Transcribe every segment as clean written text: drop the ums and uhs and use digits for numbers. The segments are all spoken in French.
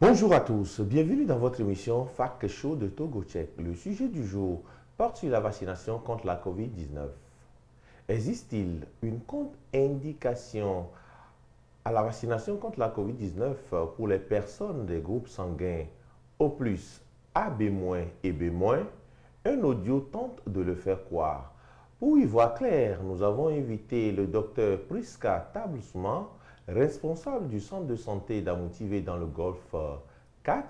Bonjour à tous, bienvenue dans votre émission Fact Show de Togo Tchèque. Le sujet du jour porte sur la vaccination contre la COVID-19. Existe-t-il une contre-indication à la vaccination contre la COVID-19 pour les personnes des groupes sanguins O+, AB- et B-? Un audio tente de le faire croire. Pour y voir clair, nous avons invité le docteur Priska Tablousman, responsable du centre de santé d'Amoutivé dans le Golfe 4.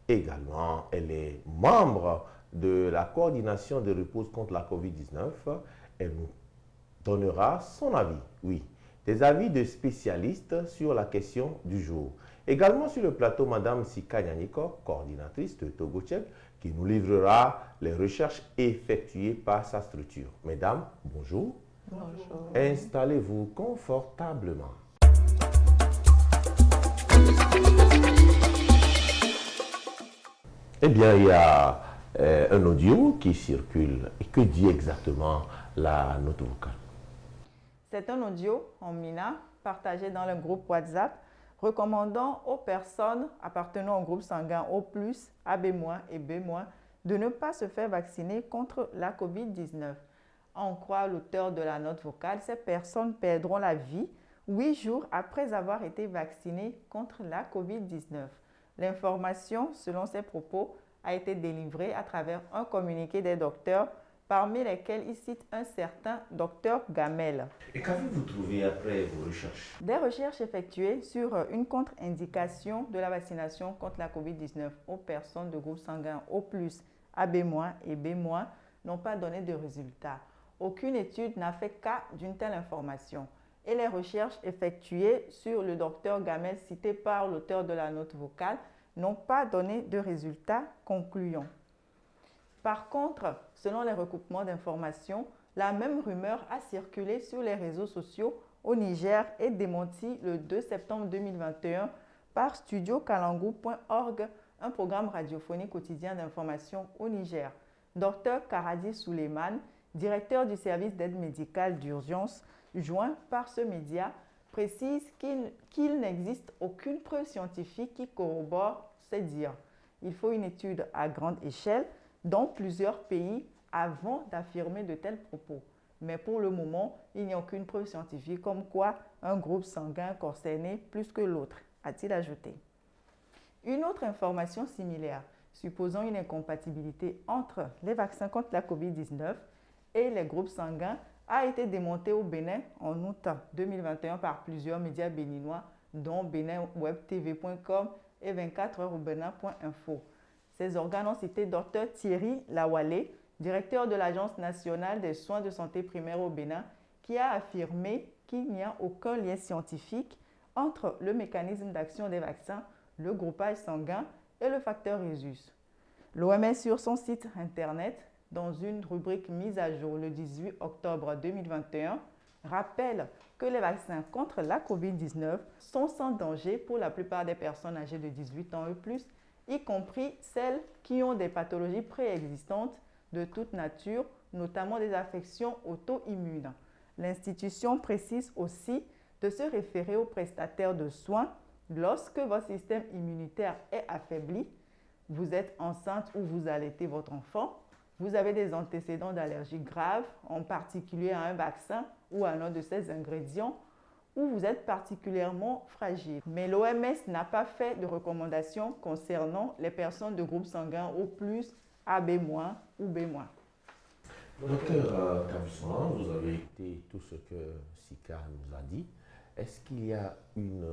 Également, elle est membre de la coordination de repose contre la COVID-19. Elle nous donnera son avis, oui, des avis de spécialistes sur la question du jour. Également sur le plateau, Madame Sika Nyaniko, coordinatrice de Togo Tchèque, qui nous livrera les recherches effectuées par sa structure. Mesdames, bonjour. Bonjour. Installez-vous confortablement. Eh bien, il y a un audio qui circule. Et que dit exactement la note vocale? C'est un audio en Mina partagé dans le groupe WhatsApp recommandant aux personnes appartenant au groupe sanguin O+, AB- et B- de ne pas se faire vacciner contre la COVID-19. À en croire l'auteur de la note vocale, ces personnes perdront la vie 8 jours après avoir été vaccinées contre la COVID-19. L'information, selon ses propos, a été délivrée à travers un communiqué des docteurs, parmi lesquels il cite un certain docteur Gamel. Et qu'avez-vous trouvé après vos recherches? Des recherches effectuées sur une contre-indication de la vaccination contre la COVID-19 aux personnes de groupe sanguin O+, AB- et B- n'ont pas donné de résultats. Aucune étude n'a fait cas d'une telle information. Et les recherches effectuées sur le docteur Gamel cité par l'auteur de la note vocale n'ont pas donné de résultats concluants. Par contre, selon les recoupements d'informations, la même rumeur a circulé sur les réseaux sociaux au Niger et démentie le 2 septembre 2021 par studiocalangou.org, un programme radiophonique quotidien d'information au Niger. Dr Karadi Suleiman, directeur du service d'aide médicale d'urgence, joint par ce média, précise qu'il n'existe aucune preuve scientifique qui corrobore ces dires. Il faut une étude à grande échelle dans plusieurs pays avant d'affirmer de tels propos. Mais pour le moment, il n'y a aucune preuve scientifique comme quoi un groupe sanguin concerné plus que l'autre, a-t-il ajouté. Une autre information similaire, supposant une incompatibilité entre les vaccins contre la COVID-19 et les groupes sanguins, a été démontée au Bénin en août 2021 par plusieurs médias béninois, dont beninwebtv.com et 24heuraubenin.info. Ces organes ont cité Dr Thierry Lawalé, directeur de l'Agence nationale des soins de santé primaire au Bénin, qui a affirmé qu'il n'y a aucun lien scientifique entre le mécanisme d'action des vaccins, le groupage sanguin et le facteur Rhésus. L'OMS, sur son site internet, dans une rubrique mise à jour le 18 octobre 2021, rappelle que les vaccins contre la COVID-19 sont sans danger pour la plupart des personnes âgées de 18 ans et plus, y compris celles qui ont des pathologies préexistantes de toute nature, notamment des affections auto-immunes. L'institution précise aussi de se référer aux prestataires de soins lorsque votre système immunitaire est affaibli, vous êtes enceinte ou vous allaitez votre enfant, vous avez des antécédents d'allergie graves, en particulier à un vaccin ou à l'un de ses ingrédients, ou vous êtes particulièrement fragile. Mais l'OMS n'a pas fait de recommandations concernant les personnes de groupe sanguin O+, AB- ou B-. Docteur Tablousman, vous avez écouté tout ce que Sika nous a dit. Est-ce qu'il y a une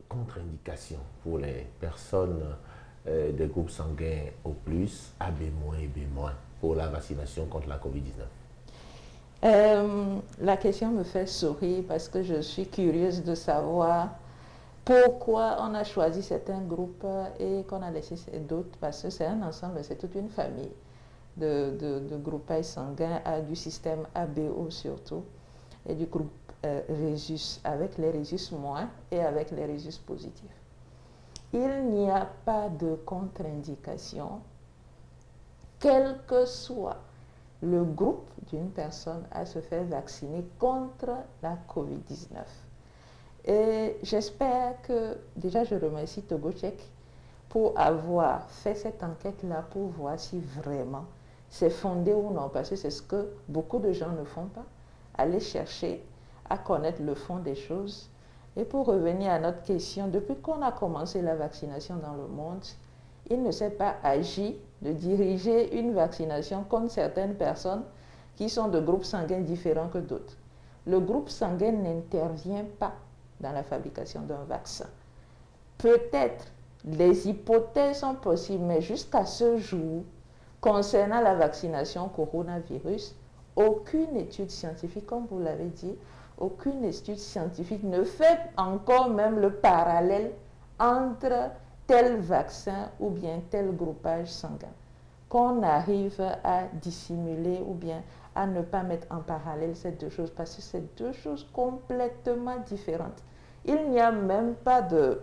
contre-indication pour les personnes des groupes sanguins O+, AB- et B- pour la vaccination contre la COVID-19? La question me fait sourire parce que je suis curieuse de savoir pourquoi on a choisi certains groupes et qu'on a laissé d'autres, parce que c'est un ensemble, c'est toute une famille de groupages sanguins, du système ABO surtout, et du groupe Rhésus, avec les Rhésus moins et avec les Rhésus positifs. Il n'y a pas de contre-indication, quel que soit le groupe d'une personne à se faire vacciner contre la COVID-19. Et j'espère que, déjà je remercie Togo Tchèque pour avoir fait cette enquête-là pour voir si vraiment c'est fondé ou non, parce que c'est ce que beaucoup de gens ne font pas, aller chercher à connaître le fond des choses. Et pour revenir à notre question, depuis qu'on a commencé la vaccination dans le monde, il ne s'est pas agi de diriger une vaccination contre certaines personnes qui sont de groupes sanguins différents que d'autres. Le groupe sanguin n'intervient pas dans la fabrication d'un vaccin. Peut-être les hypothèses sont possibles, mais jusqu'à ce jour, concernant la vaccination coronavirus, aucune étude scientifique, comme vous l'avez dit, aucune étude scientifique ne fait encore même le parallèle entre tel vaccin ou bien tel groupage sanguin. Qu'on arrive à dissimuler ou bien à ne pas mettre en parallèle ces deux choses, parce que c'est deux choses complètement différentes. Il n'y a même pas de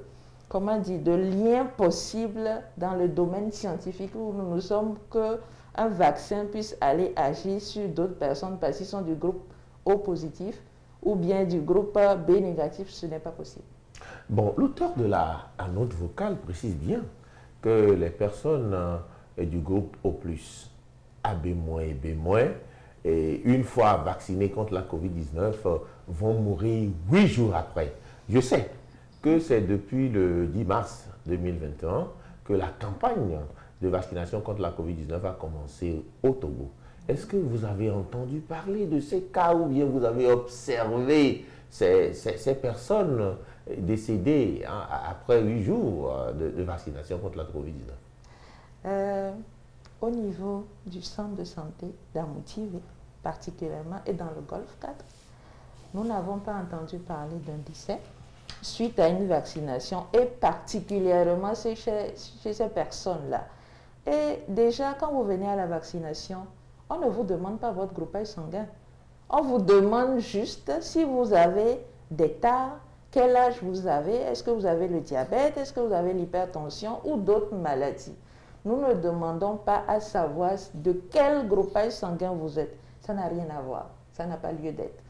lien possible dans le domaine scientifique où nous ne sommes qu'un vaccin puisse aller agir sur d'autres personnes parce qu'ils sont du groupe O positif ou bien du groupe B négatif, ce n'est pas possible. Bon, l'auteur de la note vocale précise bien que les personnes du groupe O+, AB- et B-, et une fois vaccinées contre la COVID-19, vont mourir 8 jours après. Je sais que c'est depuis le 10 mars 2021 que la campagne de vaccination contre la COVID-19 a commencé au Togo. Est-ce que vous avez entendu parler de ces cas ou bien vous avez observé ces personnes décédées après 8 jours de vaccination contre la COVID-19? Au niveau du centre de santé d'Amoutive, particulièrement, et dans le Golfe 4, nous n'avons pas entendu parler d'un décès suite à une vaccination, et particulièrement chez ces personnes-là. Et déjà, quand vous venez à la vaccination, on ne vous demande pas votre groupage sanguin. On vous demande juste si vous avez des tares, quel âge vous avez, est-ce que vous avez le diabète, est-ce que vous avez l'hypertension ou d'autres maladies. Nous ne demandons pas à savoir de quel groupage sanguin vous êtes. Ça n'a rien à voir, ça n'a pas lieu d'être.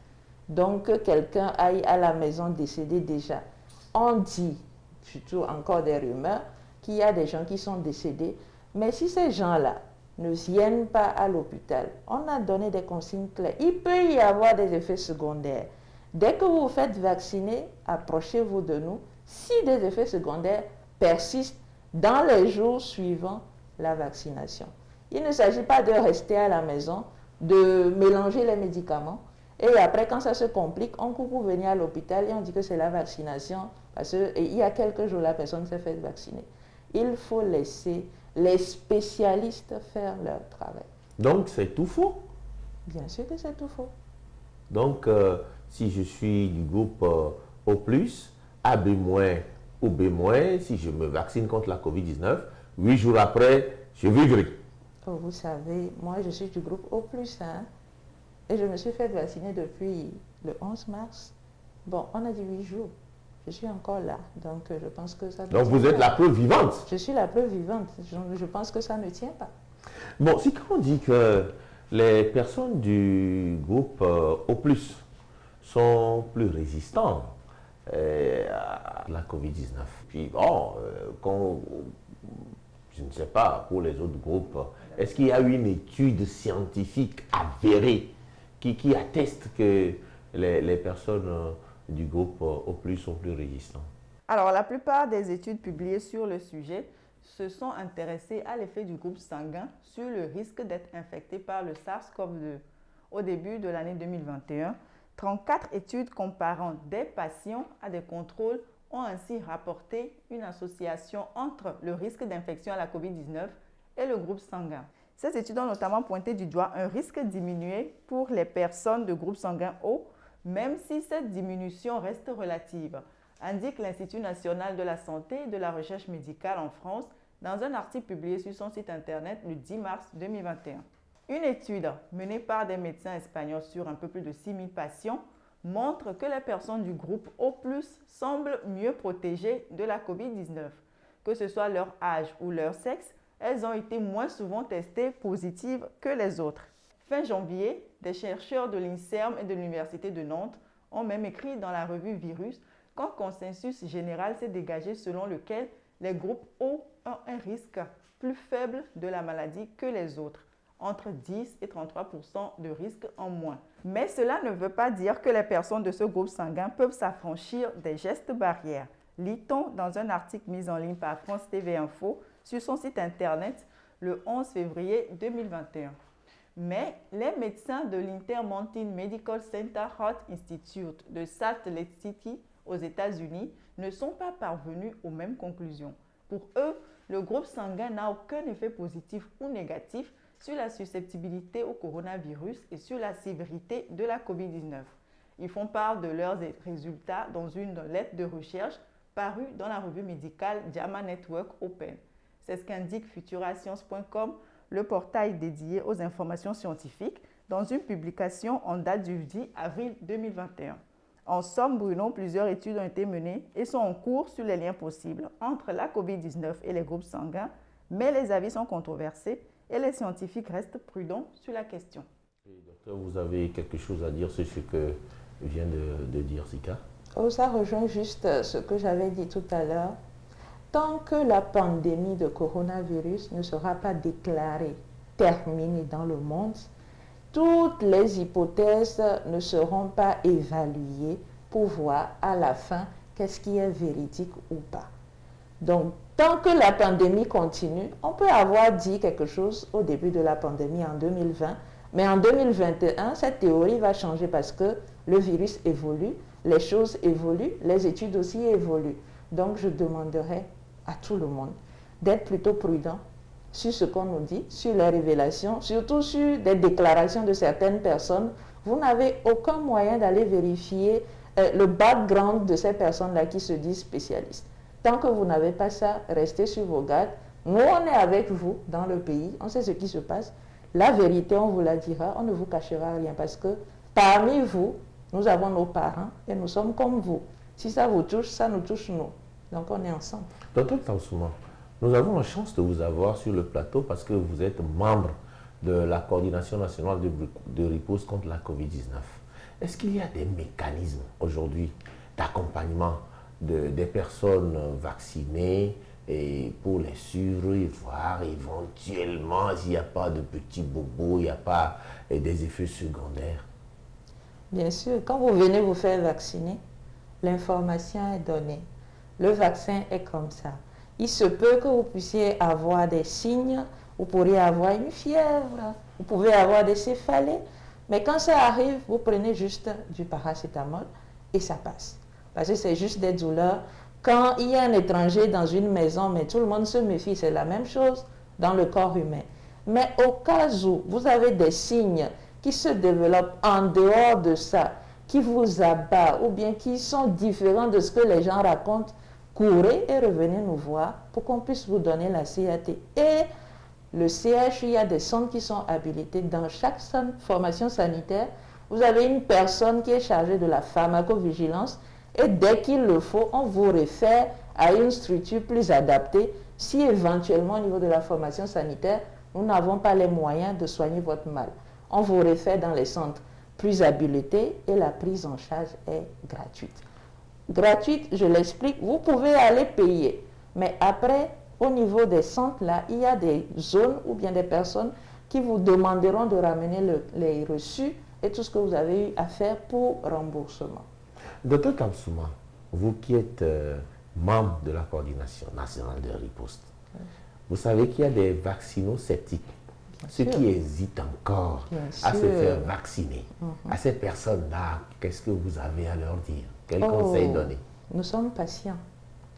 Donc, que quelqu'un aille à la maison décédé déjà. On dit, surtout encore des rumeurs, qu'il y a des gens qui sont décédés. Mais si ces gens-là ne viennent pas à l'hôpital, on a donné des consignes claires. Il peut y avoir des effets secondaires. Dès que vous vous faites vacciner, approchez-vous de nous. Si des effets secondaires persistent dans les jours suivant la vaccination. Il ne s'agit pas de rester à la maison, de mélanger les médicaments. Et après, quand ça se complique, on court pour venir à l'hôpital et on dit que c'est la vaccination. Parce qu'il y a quelques jours, la personne s'est faite vacciner. Il faut laisser les spécialistes faire leur travail. Donc, c'est tout faux? Bien sûr que c'est tout faux. Donc, si je suis du groupe O+, AB- ou B-, si je me vaccine contre la COVID-19, 8 jours après, je vivrai. Oh, vous savez, moi je suis du groupe O+, hein, et je me suis fait vacciner depuis le 11 mars. Bon, on a dit 8 jours. Je suis encore là, donc je pense que ça ne Donc tient vous êtes pas. la preuve vivante. Je suis la preuve vivante. Je pense que ça ne tient pas. Bon, si quand on dit que les personnes du groupe O+, sont plus résistants à la COVID-19, puis bon, je ne sais pas, pour les autres groupes, est-ce qu'il y a eu une étude scientifique avérée qui atteste que les personnes du groupe O+, sont plus résistants? Alors, la plupart des études publiées sur le sujet se sont intéressées à l'effet du groupe sanguin sur le risque d'être infecté par le SARS-CoV-2. Au début de l'année 2021, 34 études comparant des patients à des contrôles ont ainsi rapporté une association entre le risque d'infection à la COVID-19 et le groupe sanguin. Ces études ont notamment pointé du doigt un risque diminué pour les personnes de groupe sanguin O, même si cette diminution reste relative, indique l'Institut national de la santé et de la recherche médicale en France dans un article publié sur son site internet le 10 mars 2021. Une étude menée par des médecins espagnols sur un peu plus de 6000 patients montre que les personnes du groupe O+, semblent mieux protégées de la COVID-19. Que ce soit leur âge ou leur sexe, elles ont été moins souvent testées positives que les autres. Fin janvier, des chercheurs de l'INSERM et de l'Université de Nantes ont même écrit dans la revue Virus qu'un consensus général s'est dégagé selon lequel les groupes ont un risque plus faible de la maladie que les autres, entre 10 et 33% de risque en moins. Mais cela ne veut pas dire que les personnes de ce groupe sanguin peuvent s'affranchir des gestes barrières. Lit-on dans un article mis en ligne par France TV Info sur son site internet le 11 février 2021. Mais les médecins de l'Intermountain Medical Center Heart Institute de Salt Lake City aux États-Unis ne sont pas parvenus aux mêmes conclusions. Pour eux, le groupe sanguin n'a aucun effet positif ou négatif sur la susceptibilité au coronavirus et sur la sévérité de la COVID-19. Ils font part de leurs résultats dans une lettre de recherche parue dans la revue médicale JAMA Network Open. C'est ce qu'indique futurascience.com, le portail dédié aux informations scientifiques, dans une publication en date du 10 avril 2021. En somme, Bruno, plusieurs études ont été menées et sont en cours sur les liens possibles entre la COVID-19 et les groupes sanguins, mais les avis sont controversés et les scientifiques restent prudents sur la question. Docteur, vous avez quelque chose à dire sur ce que vient de dire Sika? Oh, ça rejoint juste ce que j'avais dit tout à l'heure. Tant que la pandémie de coronavirus ne sera pas déclarée terminée dans le monde, toutes les hypothèses ne seront pas évaluées pour voir à la fin qu'est-ce qui est véridique ou pas. Donc, tant que la pandémie continue, on peut avoir dit quelque chose au début de la pandémie en 2020, mais en 2021, cette théorie va changer parce que le virus évolue, les choses évoluent, les études aussi évoluent. Donc, je demanderai à tout le monde d'être plutôt prudent sur ce qu'on nous dit, sur les révélations, surtout sur des déclarations de certaines personnes. Vous n'avez aucun moyen d'aller vérifier le background de ces personnes-là qui se disent spécialistes. Tant que vous n'avez pas ça, restez sur vos gardes. Nous, on est avec vous dans le pays, on sait ce qui se passe. La vérité, on vous la dira, on ne vous cachera rien parce que parmi vous, nous avons nos parents et nous sommes comme vous. Si ça vous touche, ça nous touche nous. Donc, on est ensemble. Docteur Tansouma, nous avons la chance de vous avoir sur le plateau parce que vous êtes membre de la coordination nationale de riposte contre la COVID-19. Est-ce qu'il y a des mécanismes aujourd'hui d'accompagnement des personnes vaccinées et pour les suivre et voir éventuellement s'il n'y a pas de petits bobos, il n'y a pas des effets secondaires? Bien sûr, quand vous venez vous faire vacciner, l'information est donnée. Le vaccin est comme ça. Il se peut que vous puissiez avoir des signes, vous pourriez avoir une fièvre, vous pouvez avoir des céphalées, mais quand ça arrive, vous prenez juste du paracétamol et ça passe. Parce que c'est juste des douleurs. Quand il y a un étranger dans une maison, mais tout le monde se méfie, c'est la même chose dans le corps humain. Mais au cas où vous avez des signes qui se développent en dehors de ça, qui vous abattent ou bien qui sont différents de ce que les gens racontent, courez et revenez nous voir pour qu'on puisse vous donner la CAT. Et le CH, il y a des centres qui sont habilités. Dans chaque centre de formation sanitaire, vous avez une personne qui est chargée de la pharmacovigilance et dès qu'il le faut, on vous réfère à une structure plus adaptée si éventuellement au niveau de la formation sanitaire, nous n'avons pas les moyens de soigner votre mal. On vous réfère dans les centres plus habilités et la prise en charge est gratuite. Gratuite, je l'explique, vous pouvez aller payer. Mais après, au niveau des centres, là, il y a des zones ou bien des personnes qui vous demanderont de ramener les reçus et tout ce que vous avez eu à faire pour remboursement. Docteur Tansouma, vous qui êtes membre de la coordination nationale de riposte, vous savez qu'il y a des vaccinosceptiques, ceux qui hésitent encore à se faire vacciner. À ces personnes-là, qu'est-ce que vous avez à leur dire? Quel conseil donner? Nous sommes patients.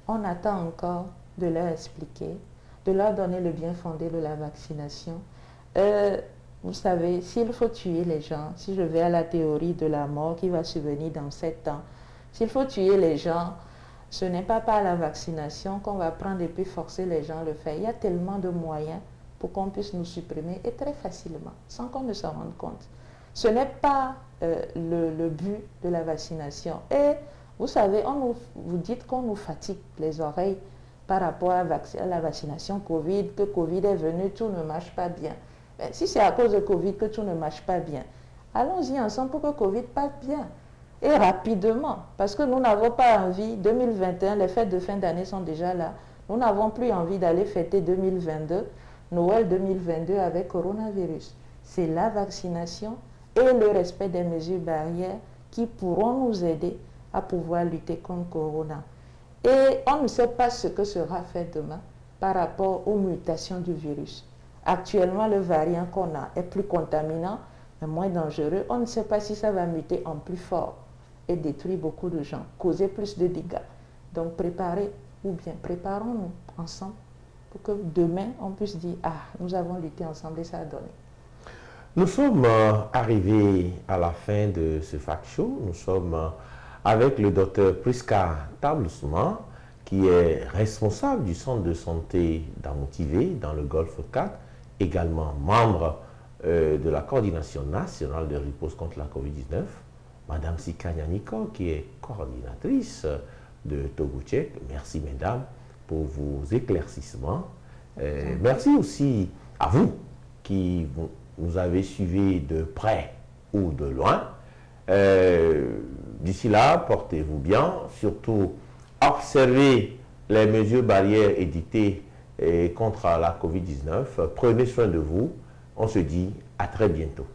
On attend encore de leur expliquer, de leur donner le bien fondé de la vaccination. Vous savez, s'il faut tuer les gens, si je vais à la théorie de la mort qui va survenir dans 7 ans, s'il faut tuer les gens, ce n'est pas par la vaccination qu'on va prendre et puis forcer les gens à le faire. Il y a tellement de moyens pour qu'on puisse nous supprimer et très facilement, sans qu'on ne s'en rende compte. Ce n'est pas le but de la vaccination. Et vous savez, vous dites qu'on nous fatigue les oreilles par rapport à la vaccination Covid, que Covid est venu, tout ne marche pas bien. Mais si c'est à cause de Covid que tout ne marche pas bien, allons-y ensemble pour que Covid passe bien. et rapidement, parce que nous n'avons pas envie, 2021, les fêtes de fin d'année sont déjà là, nous n'avons plus envie d'aller fêter 2022, Noël 2022 avec coronavirus. C'est la vaccination et le respect des mesures barrières qui pourront nous aider à pouvoir lutter contre Corona. Et on ne sait pas ce que sera fait demain par rapport aux mutations du virus. Actuellement, le variant qu'on a est plus contaminant, mais moins dangereux. On ne sait pas si ça va muter en plus fort et détruire beaucoup de gens, causer plus de dégâts. Donc préparons-nous ensemble pour que demain, on puisse dire « Ah, nous avons lutté ensemble et ça a donné ». Nous sommes arrivés à la fin de ce Fact Show. Nous sommes avec le docteur Priska Tablousma, qui est responsable du centre de santé d'Amotivé dans le Golfe 4, également membre de la coordination nationale de riposte contre la COVID-19, Madame Sika Nyaniko, qui est coordinatrice de Togo Tchèque. Merci, mesdames, pour vos éclaircissements. Merci aussi à vous qui nous avez suivis de près ou de loin. D'ici là, portez-vous bien, surtout observez les mesures barrières édictées contre la COVID-19. Prenez soin de vous. On se dit à très bientôt.